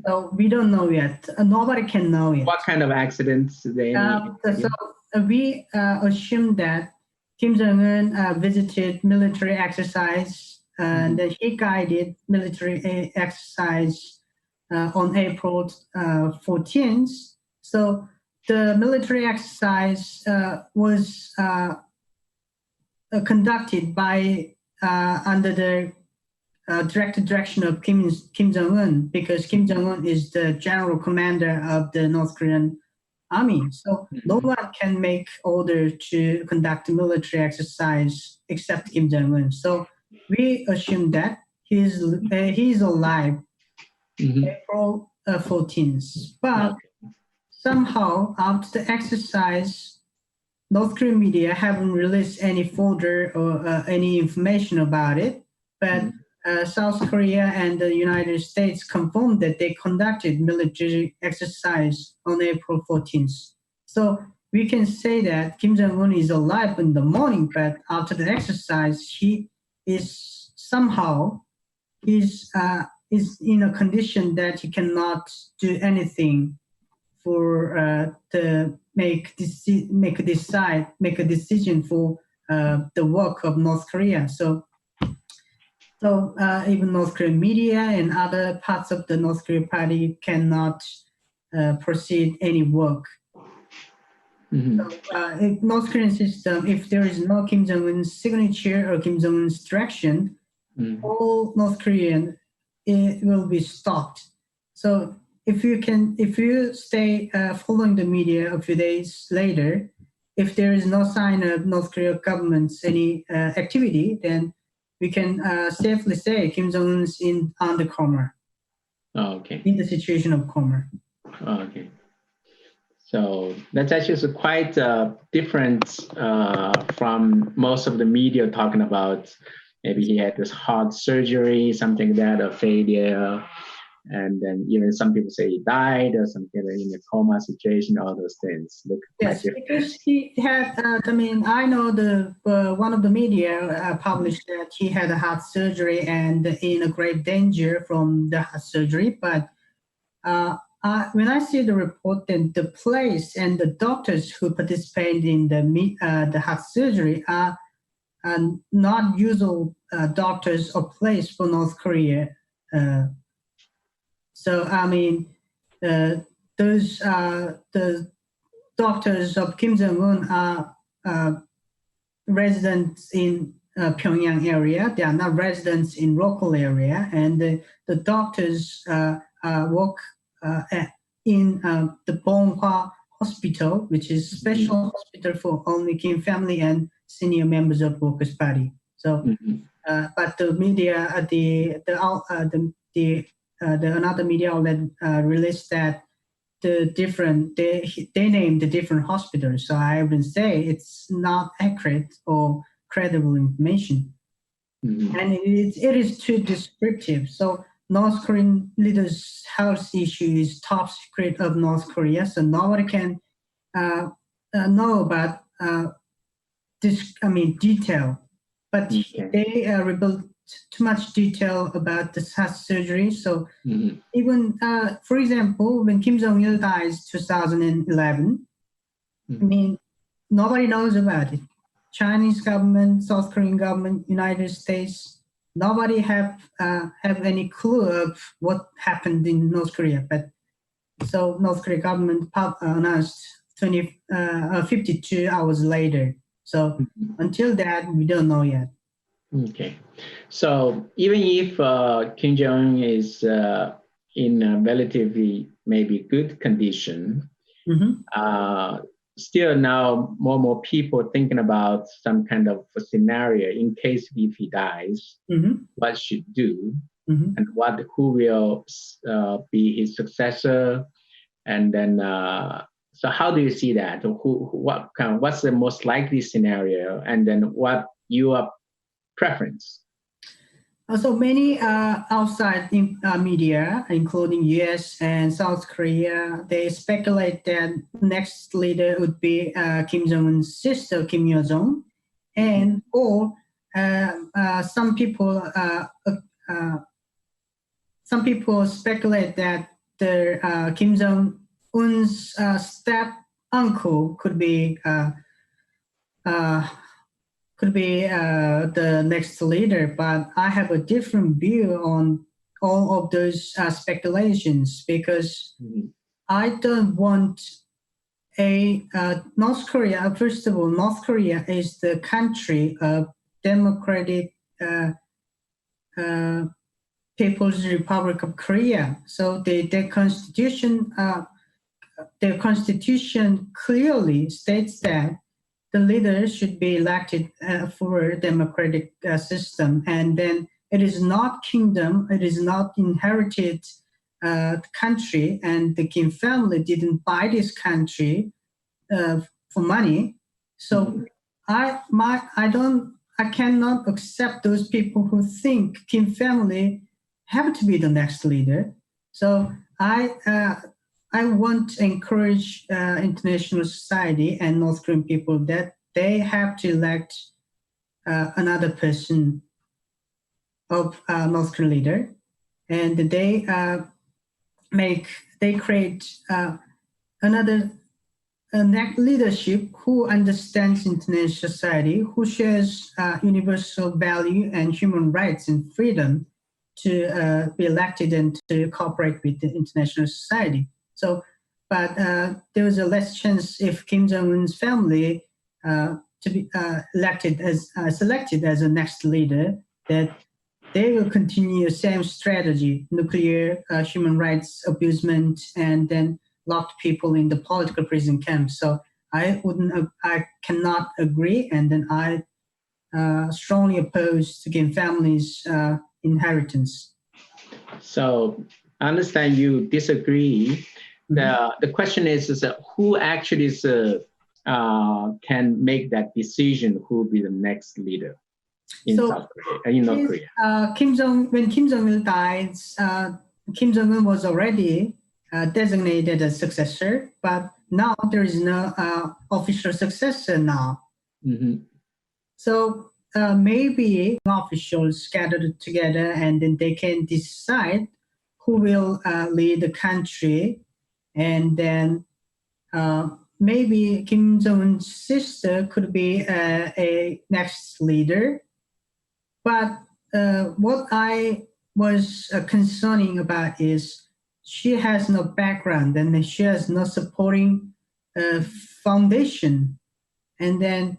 So we don't know yet. Nobody can know yet. What kind of accidents they? So we assume that Kim Jong-un visited military exercise, and then he guided military exercise on April 14th. So the military exercise was conducted by under the direct direction of Kim Jong-un, because Kim Jong-un is the general commander of the North Korean army. So no one can make order to conduct a military exercise except Kim Jong-un. So we assume that he's alive April 14th. But somehow after the exercise, North Korean media haven't released any folder or any information about it. But South Korea and the United States confirmed that they conducted military exercise on April 14th. So we can say that Kim Jong-un is alive in the morning, but after the exercise, he is somehow is in a condition that he cannot do anything for to make a decision for the work of North Korea. So even North Korean media and other parts of the North Korean party cannot proceed any work. So, in North Korean system, if there is no Kim Jong-un's signature or Kim Jong-un's direction, all North Korean it will be stopped. So if you stay following the media a few days later, if there is no sign of North Korean government's any activity, then we can safely say Kim Jong-un's on the coma. In the situation of coma. So that's actually quite different from most of the media talking about maybe he had this heart surgery, something like that, a failure. And then even some people say he died or something in a coma situation, all those things. Yes, because he had, I know the one of the media published that he had a heart surgery and in a great danger from the heart surgery. But when I see the report, then the place and the doctors who participated in the heart surgery are not usual doctors or place for North Korea. So those the doctors of Kim Jong-un are residents in Pyongyang area. They are not residents in local area, and the doctors work in the Bonghwa Hospital, which is a special hospital for only Kim family and senior members of Workers' Party. So, but the media, the another media outlet released that they named the different hospitals. So I would say it's not accurate or credible information, and it is too descriptive. So North Korean leaders' health issue is top secret of North Korea, so nobody can know about detail. but they revealed too much detail about the heart surgery. So even, for example, when Kim Jong-il dies 2011, I mean, nobody knows about it. Chinese government, South Korean government, United States, nobody have any clue of what happened in North Korea. But so North Korea government announced 52 hours later. So until that, we don't know yet. Okay, so even if Kim Jong-un is in a relatively maybe good condition, still now more and more people thinking about some kind of a scenario in case if he dies, what should do, and who will be his successor, and then so how do you see that? What's the most likely scenario, and then what your preference? So many outside media, including US and South Korea, they speculate that next leader would be Kim Jong-un's sister, Kim Yo-jong, and or some people speculate that the Kim Jong-un's step uncle could be the next leader, but I have a different view on all of those speculations, because I don't want a North Korea. First of all, North Korea is the country of Democratic People's Republic of Korea. So their constitution clearly states that the leader should be elected for a democratic system. And then it is not kingdom, it is not inherited country, and the Kim family didn't buy this country for money. So I cannot accept those people who think Kim family have to be the next leader. So I want to encourage international society and North Korean people that they have to elect another person of North Korean leader, and they create another leadership who understands international society, who shares universal value and human rights and freedom to be elected and to cooperate with the international society. So, but there is a less chance if Kim Jong-un's family to be selected as a next leader, that they will continue the same strategy: nuclear, human rights abusement, and then locked people in the political prison camps. So I cannot agree, and then I strongly oppose to Kim family's inheritance. So I understand you disagree. The question is who actually can make that decision who will be the next leader in South Korea, in North Korea? When Kim Jong-il died, Kim Jong-un was already designated as successor, but now there is no official successor now. So maybe officials gathered together and then they can decide who will lead the country, and then maybe Kim Jong-un's sister could be a next leader. But what I was concerning about is she has no background and she has no supporting foundation. And then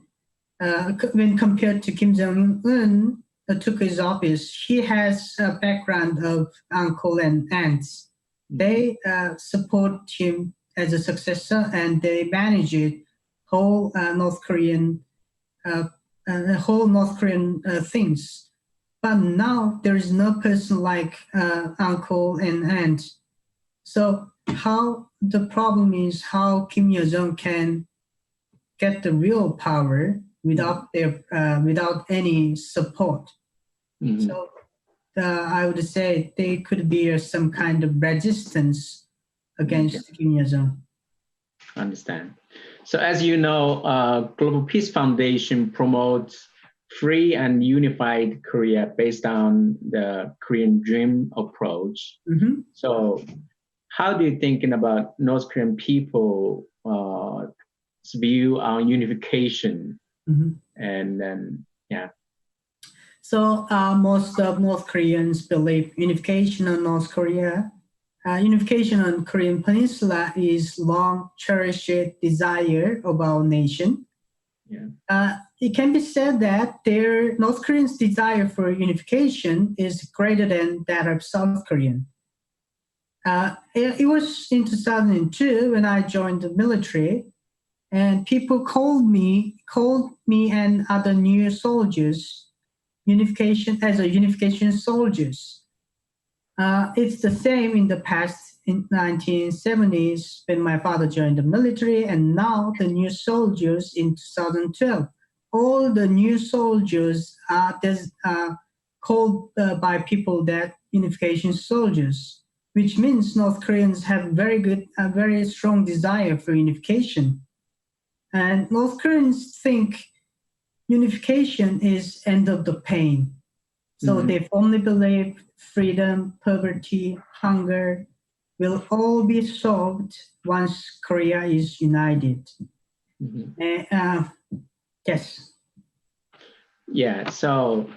when compared to Kim Jong-un, took his office, he has a background of uncle and aunts. They support him as a successor, and they manage it whole North Korean things. But now there is no person like uncle and aunt. So how the problem is how Kim Yo-jong can get the real power without without any support. So I would say there could be some kind of resistance against Kim Yo-jong. Understand. So as you know, Global Peace Foundation promotes free and unified Korea based on the Korean dream approach. Mhm. So how do you think about North Korean people view on unification? Mhm. And then, yeah. So most of North Koreans believe unification on North Korea. Unification on Korean Peninsula is long cherished desire of our nation. Yeah. It can be said that their North Koreans' desire for unification is greater than that of South Korean. It was in 2002 when I joined the military, and people called me and other new soldiers as a unification soldiers. It's the same in the past in 1970s when my father joined the military, and now the new soldiers in 2012. All the new soldiers are called by people that unification soldiers, which means North Koreans have very strong desire for unification. And North Koreans think unification is end of the pain. So they firmly believe freedom, poverty, hunger will all be solved once Korea is united. Yes. Yeah, so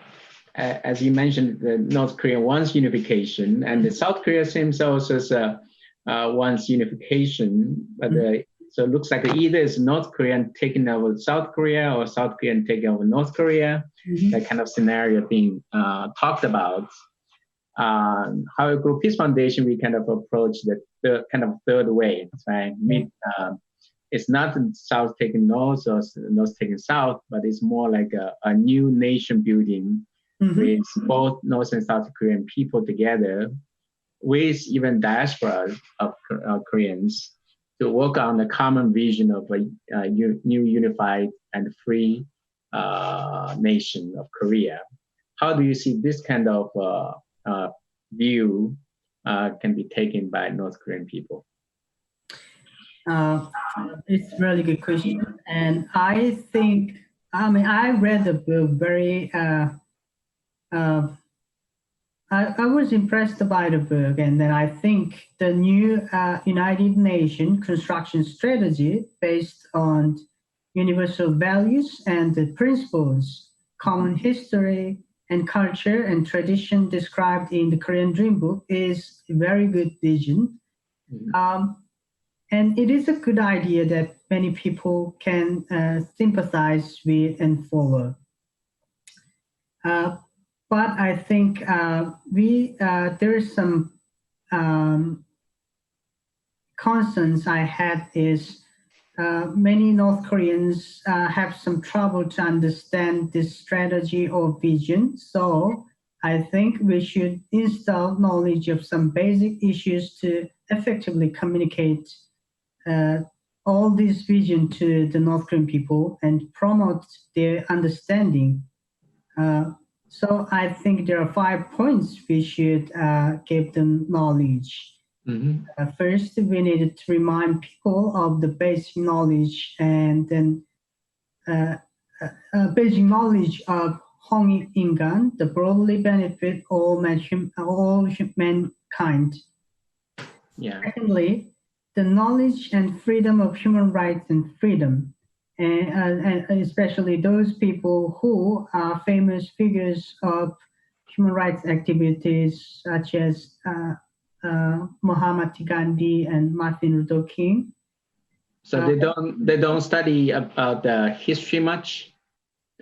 as you mentioned, the North Korea wants unification, and the South Korea seems also wants unification, but so it looks like either it's North Korea taking over South Korea or South Korea taking over North Korea. That kind of scenario being talked about. How Global Peace Foundation, we kind of approach the kind of third way, right? It's not South taking North or North taking South, but it's more like a new nation building with both North and South Korean people together, with even diaspora of Koreans, to work on a common vision of a new unified and free nation of Korea. How do you see this kind of view can be taken by North Korean people? It's a really good question. And I read the book very, I was impressed by the book, and then I think the new United Nations construction strategy based on universal values and the principles, common history and culture and tradition described in the Korean Dream Book is a very good vision. And it is a good idea that many people can sympathize with and follow. But I think there is some concerns I had is many North Koreans have some trouble to understand this strategy or vision. So I think we should install knowledge of some basic issues to effectively communicate all this vision to the North Korean people and promote their understanding. So I think there are 5 points we should give them knowledge. First, we needed to remind people of the basic knowledge, and then basic knowledge of Hong Ingan, the broadly benefit all mankind. Yeah. Secondly, the knowledge and freedom of human rights and freedom, and especially those people who are famous figures of human rights activities, such as Mahatma Gandhi and Martin Luther King. So they don't study about the history much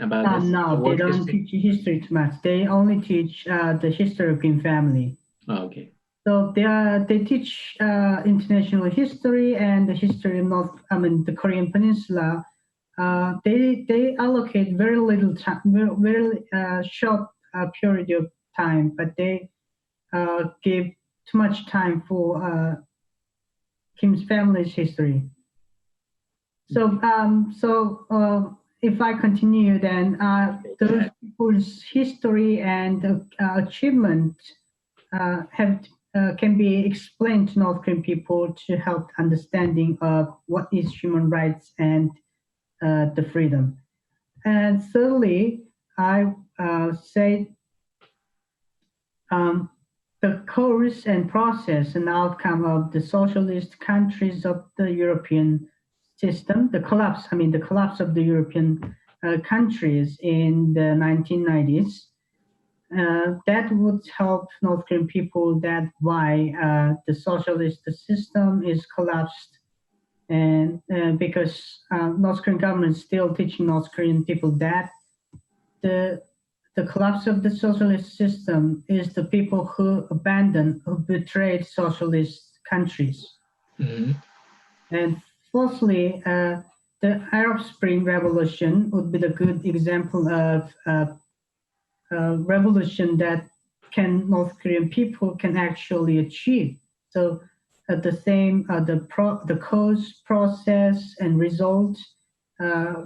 about this. No, they don't teach history too much. They only teach the history of Kim family. Oh, okay. So they teach international history and the history of the Korean Peninsula. They allocate very little time, very short period of time, but they give too much time for Kim's family's history. So if I continue, then those people's history and achievement can be explained to North Korean people to help understanding of what is human rights and the freedom. And thirdly, I say the course and process and outcome of the socialist countries of the European system, the collapse of the European countries in the 1990s, that would help North Korean people that why the socialist system is collapsed, and because North Korean government is still teaching North Korean people that the collapse of the socialist system is the people who betrayed socialist countries. Mhm. And fourthly, the Arab Spring Revolution would be the good example of revolution that North Korean people can actually achieve. So the cause, process, and result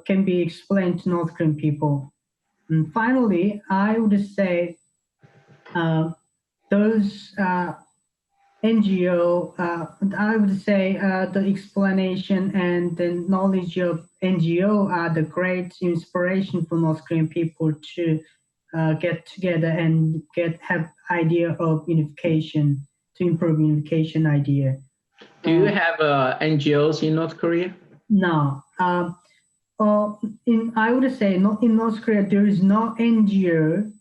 can be explained to North Korean people. And finally, I would say those NGO, I would say the explanation and the knowledge of NGO are the great inspiration for North Korean people to get together and have idea of unification, to improve unification idea. Do you have NGOs in North Korea? No. I would say not in North Korea there is no NGO.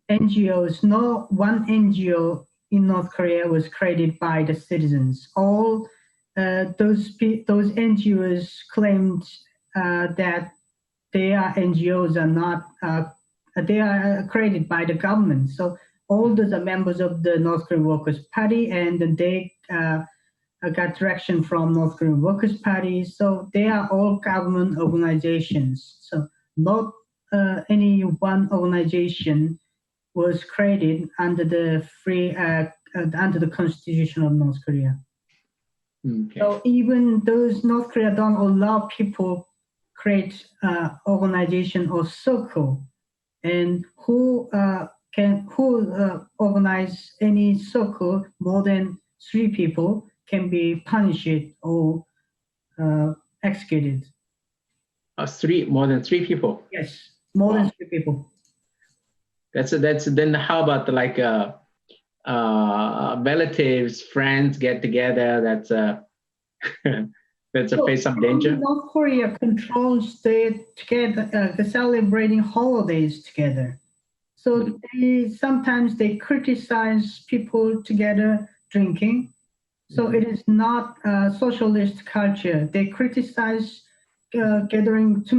NGOs, no one NGO in North Korea was created by the citizens. All those NGOs claimed that their NGOs are not. They are created by the government. So all those are members of the North Korean Workers' Party, and they got direction from North Korean Workers' Party. So they are all government organizations. So not any one organization was created under the under the Constitution of North Korea. Okay. So even those North Korea don't allow people create organization or circle, and who organize any circle more than 3 people can be punished or executed. More than 3 people. Yes, more than 3 people. That's then how about like relatives, friends get together? That's that's a face of danger. North Korea controls the celebrating holidays together. So sometimes they criticize people together drinking. So it is not socialist culture. They criticize gathering too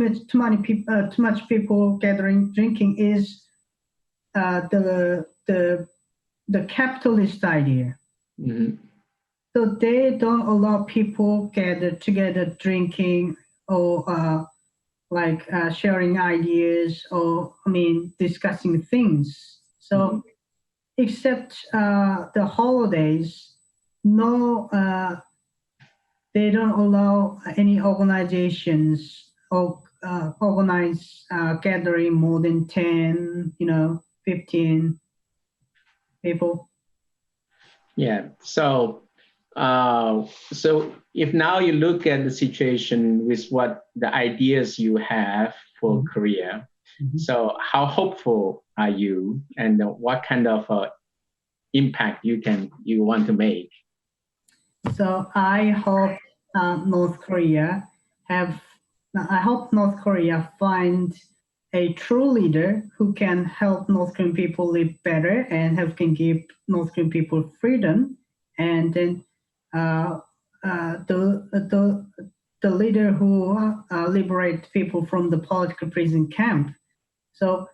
much people gathering drinking is the capitalist idea. Mm-hmm. So they don't allow people gather together drinking or sharing ideas or discussing things. So except the holidays, no, they don't allow any organizations or organize gathering more than 10, 15 people. Yeah. So if now you look at the situation with what the ideas you have for Korea, so how hopeful are you, and what kind of impact you want to make? So I hope North Korea find a true leader who can help North Korean people live better and can give North Korean people freedom, and then the leader who liberates people from the political prison camp. So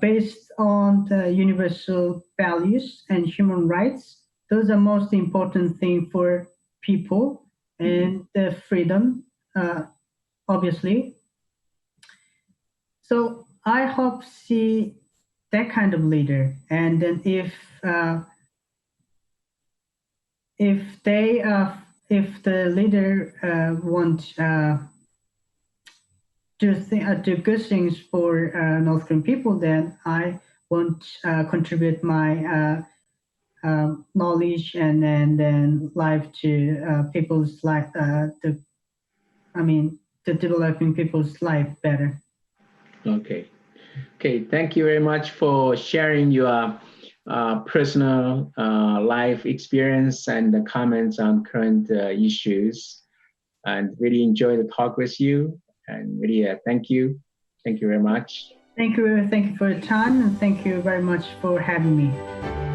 based on the universal values and human rights, those are most important thing for people, and the freedom, obviously. So I hope see that kind of leader, and then if the leader want do good things for North Korean people, then I want contribute my knowledge and then life to people's life, the developing people's life better. Okay. Okay, thank you very much for sharing your personal life experience and the comments on current issues. And really enjoy the talk with you. And really, thank you. Thank you very much. Thank you for your time, and thank you very much for having me.